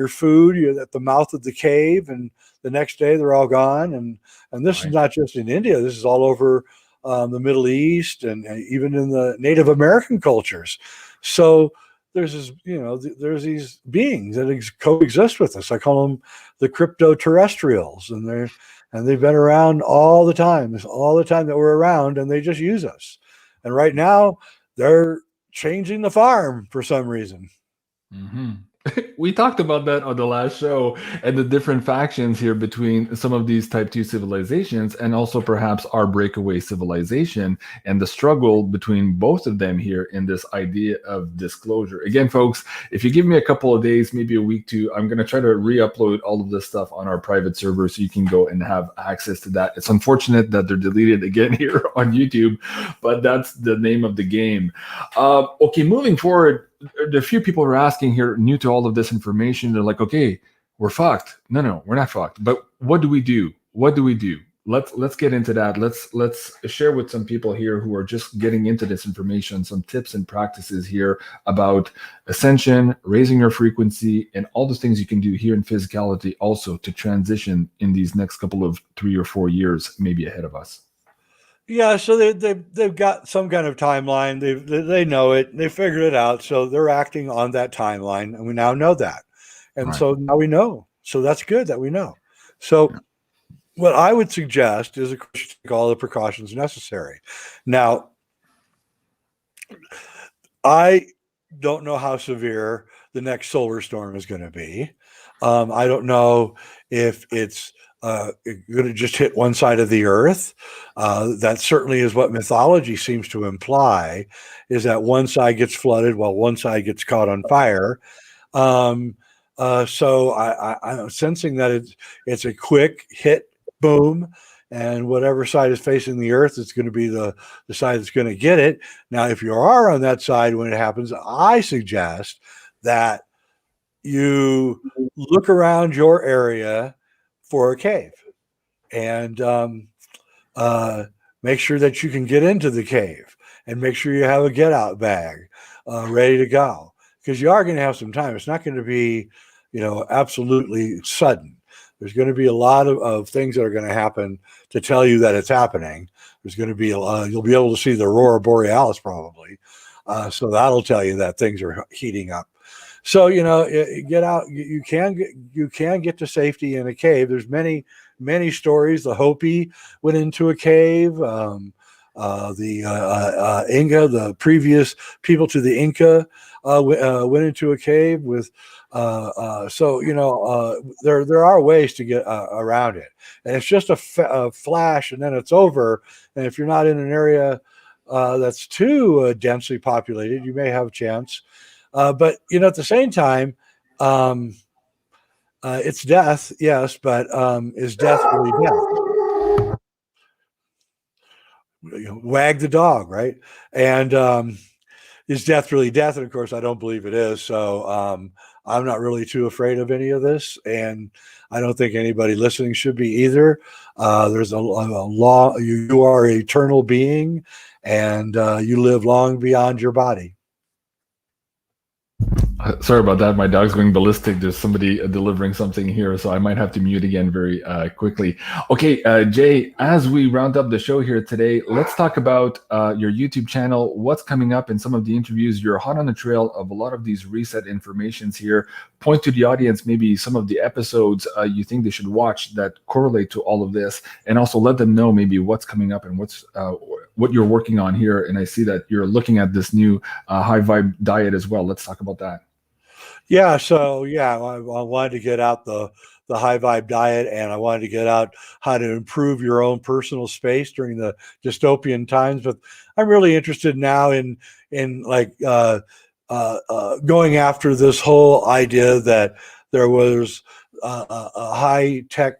food at the mouth of the cave. And the next day they're all gone. And this is not just in India. This is all over the Middle East and even in the Native American cultures. So there's this, you know, there's these beings that coexist with us. I call them the crypto-terrestrials, and they've been around all the time that we're around, and they just use us. And right now they're changing the farm for some reason. Mm-hmm. We talked about that on the last show, and the different factions here between some of these type 2 civilizations and also perhaps our breakaway civilization, and the struggle between both of them here in this idea of disclosure. Again, folks, if you give me a couple of days, maybe a week to, I'm going to try to re-upload all of this stuff on our private server so you can go and have access to that. It's unfortunate that they're deleted again here on YouTube, but that's the name of the game. Okay, moving forward, there are a few people who are asking here, new to all of this information. They're like, okay, we're fucked. No, we're not fucked. But what do we do? What do we do? Let's get into that. Let's share with some people here who are just getting into this information, some tips and practices here about ascension, raising your frequency, and all the things you can do here in physicality also to transition in these next couple of 3 or 4 years, maybe ahead of us. Yeah, so they've got some kind of timeline. They know it. They figured it out. So they're acting on that timeline, and we now know that. And right. So now we know. So that's good that we know. So what I would suggest is, of course, take all the precautions necessary. Now, I don't know how severe the next solar storm is going to be. I don't know if it's going to just hit one side of the earth. That certainly is what mythology seems to imply, is that one side gets flooded while one side gets caught on fire. So I'm sensing that it's a quick hit, boom, and whatever side is facing the earth, it's going to be the side that's going to get it. Now, if you are on that side when it happens, I suggest that you look around your area for a cave, and make sure that you can get into the cave, and make sure you have a get out bag ready to go, because you are going to have some time. It's not going to be, you know, absolutely sudden. There's going to be a lot of things that are going to happen to tell you that it's happening. There's going to be you'll be able to see the aurora borealis probably, so that'll tell you that things are heating up. So, you know, get out. You can get to safety in a cave. There's many stories. The Hopi went into a cave. the Inca, the previous people to the Inca went into a cave with. So there are ways to get around it, and it's just a flash, and then it's over. And if you're not in an area that's too densely populated, you may have a chance. But at the same time, it's death, yes, but is death really death? Wag the dog, right? And is death really death? And of course, I don't believe it is. So I'm not really too afraid of any of this, and I don't think anybody listening should be either. There's a law. You are an eternal being, and you live long beyond your body. Sorry about that. My dog's going ballistic. There's somebody delivering something here, so I might have to mute again very quickly. Okay, Jay, as we round up the show here today, let's talk about your YouTube channel, what's coming up in some of the interviews. You're hot on the trail of a lot of these reset informations here. Point to the audience maybe some of the episodes you think they should watch that correlate to all of this, and also let them know maybe what's coming up and what you're working on here. And I see that you're looking at this new high vibe diet as well. Let's talk about that. Yeah, so I wanted to get out the high vibe diet, and I wanted to get out how to improve your own personal space during the dystopian times. But I'm really interested now in like going after this whole idea that there was a high tech.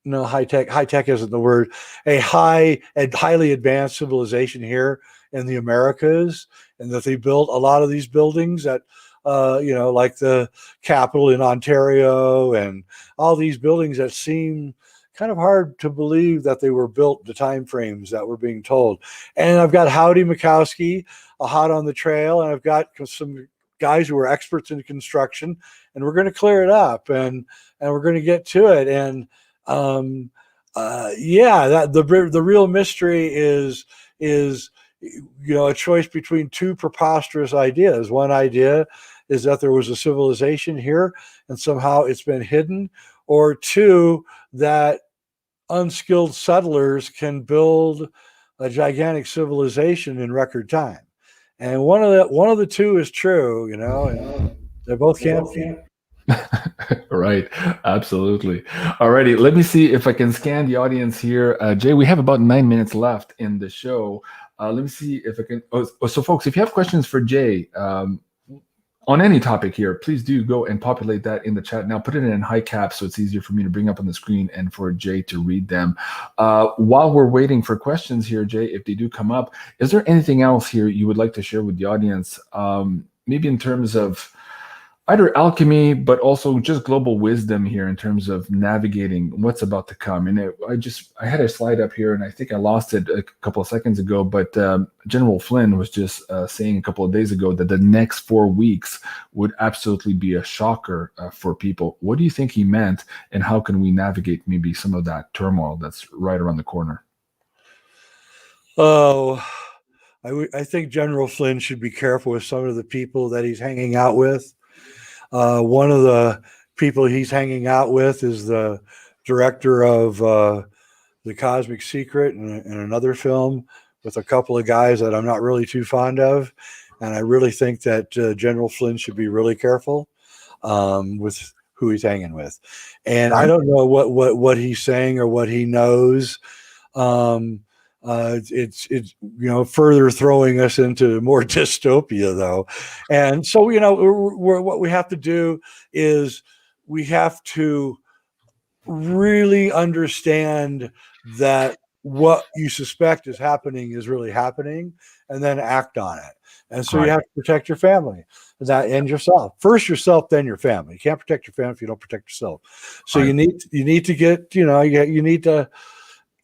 No, high tech isn't the word. A high and highly advanced civilization here in the Americas, and that they built a lot of these buildings that like the Capitol in Ontario and all these buildings that seem kind of hard to believe that they were built the time frames that were being told. And I've got Howdy Mikowski, hot on the trail, and I've got some guys who are experts in construction, and we're going to clear it up, and we're going to get to it. And that the real mystery is a choice between two preposterous ideas. One idea is that there was a civilization here and somehow it's been hidden, or two, that unskilled settlers can build a gigantic civilization in record time. And one of the two is true, and they both can't be. Right, absolutely. Alrighty, let me see if I can scan the audience here. Jay, we have about 9 minutes left in the show. Let me see if I can. So folks, if you have questions for Jay on any topic here, please do go and populate that in the chat now. Put it in high caps so it's easier for me to bring up on the screen and for Jay to read them. While we're waiting for questions here, Jay, if they do come up, is there anything else here you would like to share with the audience? Maybe in terms of either alchemy, but also just global wisdom here in terms of navigating what's about to come. And I had a slide up here, and I think I lost it a couple of seconds ago, but General Flynn was just saying a couple of days ago that the next 4 weeks would absolutely be a shocker for people. What do you think he meant, and how can we navigate maybe some of that turmoil that's right around the corner? Oh, I think General Flynn should be careful with some of the people that he's hanging out with. One of the people he's hanging out with is the director of The Cosmic Secret in another film with a couple of guys that I'm not really too fond of. And I really think that General Flynn should be really careful with who he's hanging with. And I don't know what he's saying or what he knows. It's further throwing us into more dystopia, though. And so what we have to do is we have to really understand that what you suspect is happening is really happening, and then act on it. And so you have to protect your family and yourself. First yourself, then your family. You can't protect your family if you don't protect yourself. So you need to get you need to.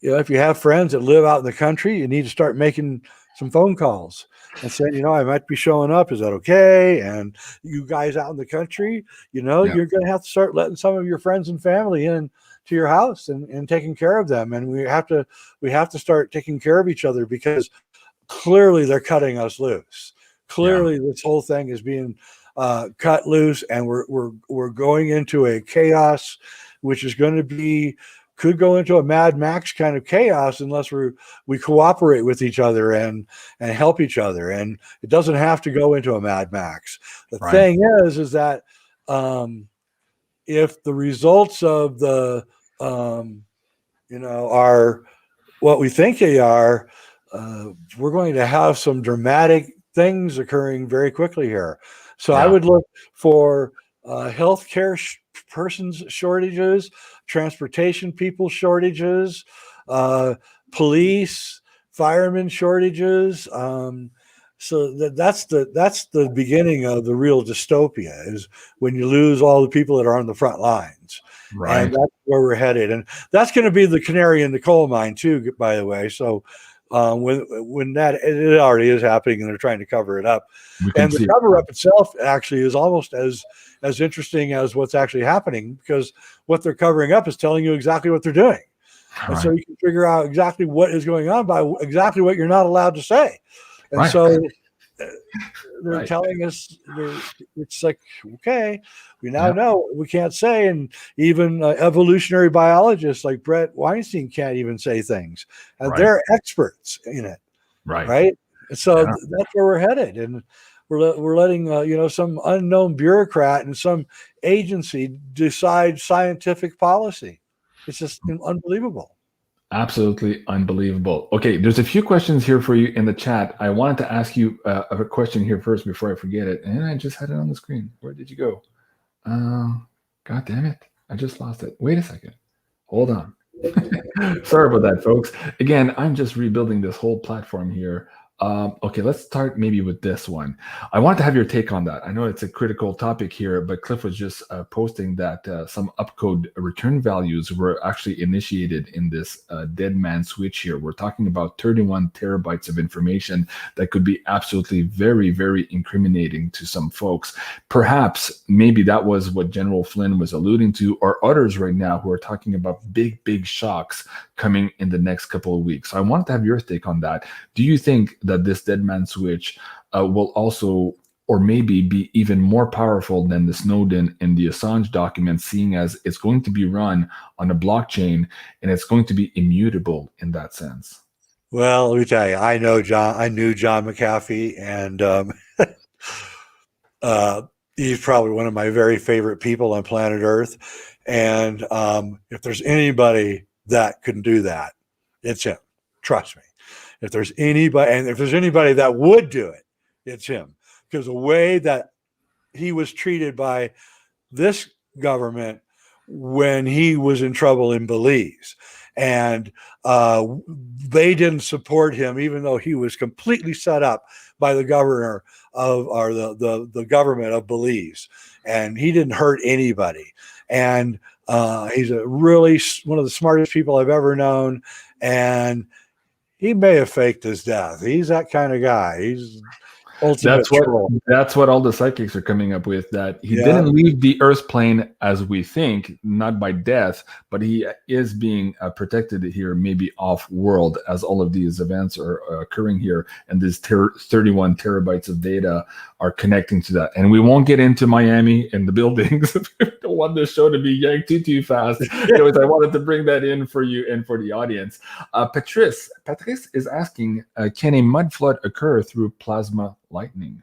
If you have friends that live out in the country, you need to start making some phone calls and saying, I might be showing up. Is that okay? And you guys out in the country, you're going to have to start letting some of your friends and family in to your house and taking care of them. And we have to start taking care of each other, because clearly they're cutting us loose. Clearly this whole thing is being cut loose, and we're going into a chaos, which is going to be could go into a Mad Max kind of chaos unless we cooperate with each other and help each other. And it doesn't have to go into a Mad Max. The thing is that if the results of the are what we think they are, we're going to have some dramatic things occurring very quickly here. So I would look for healthcare persons shortages, transportation people shortages, police, firemen shortages. So that's the beginning of the real dystopia, is when you lose all the people that are on the front lines. Right. And that's where we're headed. And that's going to be the canary in the coal mine too, by the way. So when that, it already is happening and they're trying to cover it up. And the cover up itself actually is almost as interesting as what's actually happening, because what they're covering up is telling you exactly what they're doing. And so you can figure out exactly what is going on by exactly what you're not allowed to say. And so they're telling us, it's like, okay, we now know we can't say. And even evolutionary biologists like Brett Weinstein can't even say things. And they're experts in it. Right. And so that's where we're headed. And we're letting, some unknown bureaucrat and some agency decide scientific policy. It's just unbelievable. Absolutely unbelievable. Okay, there's a few questions here for you in the chat. I wanted to ask you a question here first before I forget it, and I just had it on the screen. Where did you go? God damn it. I just lost it. Wait a second. Hold on. Sorry about that, folks. Again, I'm just rebuilding this whole platform here. Okay, let's start maybe with this one. I want to have your take on that. I know it's a critical topic here, but Cliff was just posting that some upcode return values were actually initiated in this dead man switch here. We're talking about 31 terabytes of information that could be absolutely very, very incriminating to some folks. Perhaps maybe that was what General Flynn was alluding to, or others right now who are talking about big, big shocks coming in the next couple of weeks. So I wanted to have your take on that. Do you think that this dead man switch will also, or maybe be even more powerful than the Snowden and the Assange documents, seeing as it's going to be run on a blockchain and it's going to be immutable in that sense? Well, let me tell you, I knew John McAfee, and he's probably one of my very favorite people on planet Earth. And if there's anybody that can do that, it's him. Trust me. If there's anybody that would do it, it's him. Because the way that he was treated by this government when he was in trouble in Belize, and they didn't support him, even though he was completely set up by the governor of, or the government of Belize, and he didn't hurt anybody. And he's one of the smartest people I've ever known, and he may have faked his death. He's that kind of guy. He's that's what all the psychics are coming up with, that he didn't leave the Earth plane as we think, not by death, but he is being protected here, maybe off world, as all of these events are occurring here, and this 31 terabytes of data are connecting to that. And we won't get into Miami and the buildings. I don't want this show to be yanked too fast. Anyways, I wanted to bring that in for you and for the audience. Patrice is asking, can a mud flood occur through plasma lightning?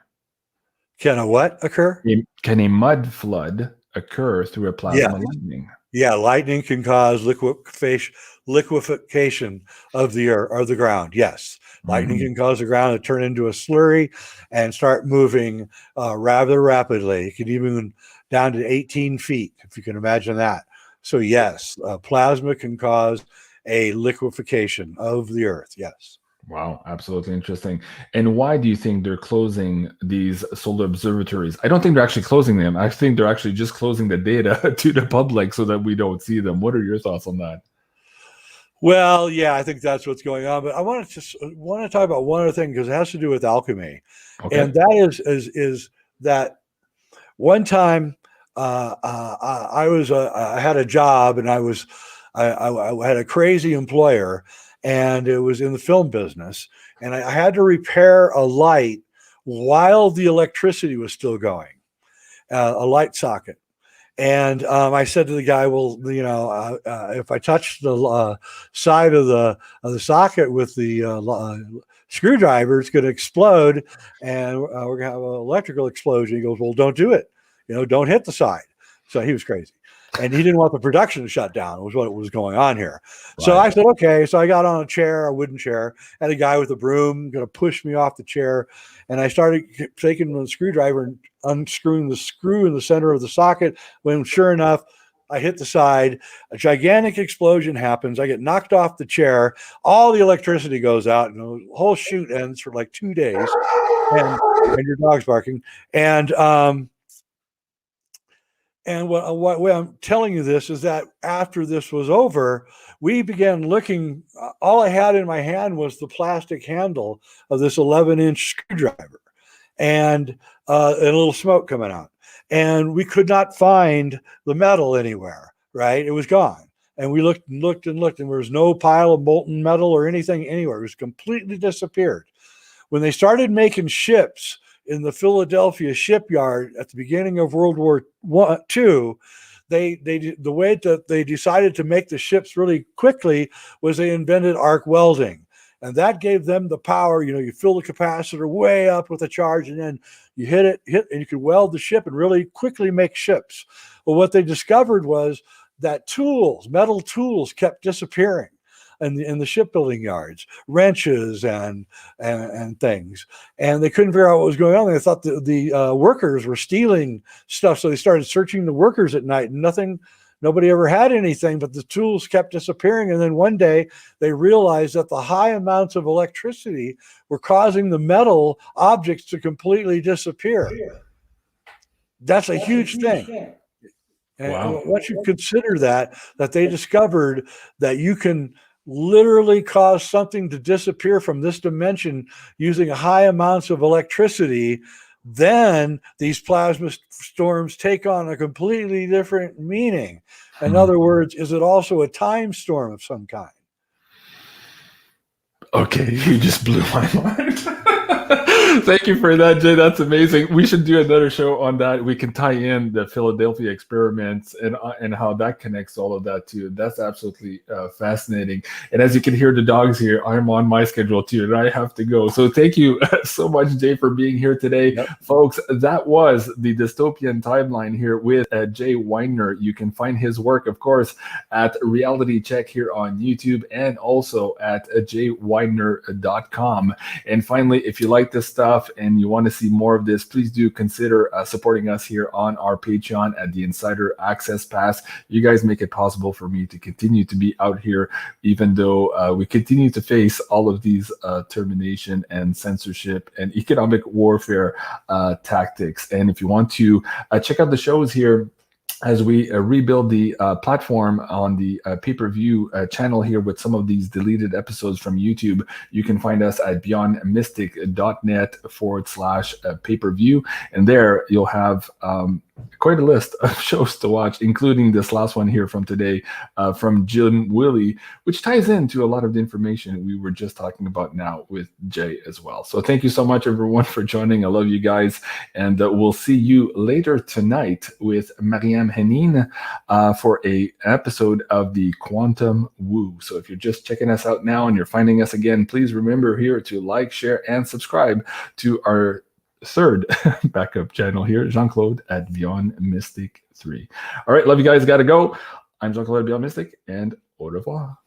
Can a what occur? Can a mud flood occur through a plasma lightning? Yeah, lightning can cause liquefaction of the earth or the ground. Yes, lightning can cause the ground to turn into a slurry and start moving rather rapidly. It can even down to 18 feet, if you can imagine that. So yes, plasma can cause a liquefaction of the earth. Yes. Wow, absolutely interesting. And why do you think they're closing these solar observatories? I don't think they're actually closing them. I think they're actually just closing the data to the public so that we don't see them. What are your thoughts on that? Well, yeah, I think that's what's going on. But I want to talk about one other thing, because it has to do with alchemy. Okay. And that is that one time I had a job, and I had a crazy employer, and it was in the film business, and I had to repair a light while the electricity was still going, a light socket. And I said to the guy, well, you know, if I touch the side of the socket with the screwdriver, it's going to explode, and we're going to have an electrical explosion. He goes, well, don't do it. You know, don't hit the side. So he was crazy. And he didn't want the production to shut down, was what was going on here. Right. So I said, okay. So I got on a chair, a wooden chair, and a guy with a broom going to push me off the chair. And I started taking the screwdriver and unscrewing the screw in the center of the socket, when sure enough, I hit the side. A gigantic explosion happens. I get knocked off the chair. All the electricity goes out, and the whole shoot ends for like 2 days. And your dog's barking. And what I'm telling you this is that after this was over, we began looking. All I had in my hand was the plastic handle of this 11-inch screwdriver, and a little smoke coming out. And we could not find the metal anywhere, right? It was gone. And we looked and looked and looked, and there was no pile of molten metal or anything anywhere. It was completely disappeared. When they started making ships in the Philadelphia shipyard at the beginning of World War II, the way that they decided to make the ships really quickly was they invented arc welding. And that gave them the power. You know, you fill the capacitor way up with a charge, and then you hit it, and you could weld the ship and really quickly make ships. Well, what they discovered was that metal tools kept disappearing in the shipbuilding yards, wrenches and things, and they couldn't figure out what was going on. They thought the workers were stealing stuff, so they started searching the workers at night, and nobody ever had anything, but the tools kept disappearing. And then one day they realized that the high amounts of electricity were causing the metal objects to completely disappear. That's a huge thing. And wow. Once you consider that they discovered that you can literally cause something to disappear from this dimension using high amounts of electricity, then these plasma storms take on a completely different meaning. In other words, is it also a time storm of some kind? Okay, you just blew my mind. Thank you for that, Jay. That's amazing. We should do another show on that. We can tie in the Philadelphia experiments and how that connects all of that too. That's absolutely fascinating. And as you can hear the dogs here, I'm on my schedule too, and I have to go. So thank you so much, Jay, for being here today. Yep. Folks, that was the dystopian timeline here with Jay WEIDNER. You can find his work, of course, at Reality Check here on YouTube, and also at jweidner.com. And finally, if you like this stuff and you want to see more of this, please do consider supporting us here on our Patreon at the Insider Access Pass. You guys make it possible for me to continue to be out here, even though we continue to face all of these termination and censorship and economic warfare tactics. And if you want to check out the shows here, as we rebuild the platform on the pay-per-view channel here with some of these deleted episodes from YouTube, you can find us at beyondmystic.net/pay-per-view. And there you'll have quite a list of shows to watch, including this last one here from today from Jim Willie, which ties into a lot of the information we were just talking about now with Jay as well. So thank you so much, everyone, for joining. I love you guys. And we'll see you later tonight with Mariam Henin for an episode of the Quantum Woo. So if you're just checking us out now and you're finding us again, please remember here to like, share, and subscribe to our third backup channel here, Jean-Claude at BeyondMystic 3. All right, love you guys. Got to go. I'm Jean-Claude BeyondMystic, and au revoir.